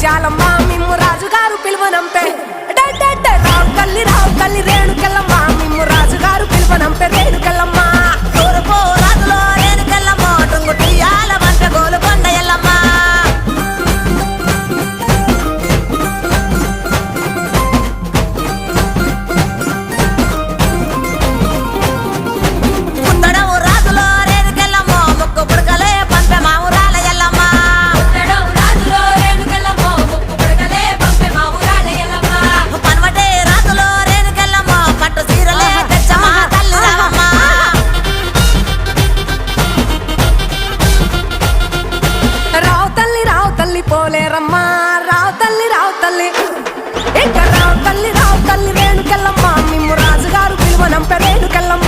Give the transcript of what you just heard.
ముత్యాలమ్మ మిమ్ము రాజుగారు పిలువనంపే రావు తల్లి రేణుకెళ్ళమ్మ మిమ్ము రాజుగారు పిలువనంపే రేణుకెళ్ళమ్మ తూర్పు రాజులో రేణుకెళ్ళమ్మ టుంగుటియాల వంట గోలుకొండ ఎల్లమ్మ పుత్తడము రాజులో రేణుకెళ్ళమ్మ ముక్కు పుడకలే పంపె మా ఊరాల ఎల్లమ్మ పనవటే రాజులో రేణుకెళ్ళమ్మ పట్టు సీరలే తెచ్చమ్మ తల్లి రావమ్మ రావు తల్లి పోలేరమ్మ రావు తల్లి ఇంకా రావు తల్లి రేణుకెళ్ళమ్మ మిమ్ము రాజుగారు పిలువనంపే రేణుకెళ్ళమ్మ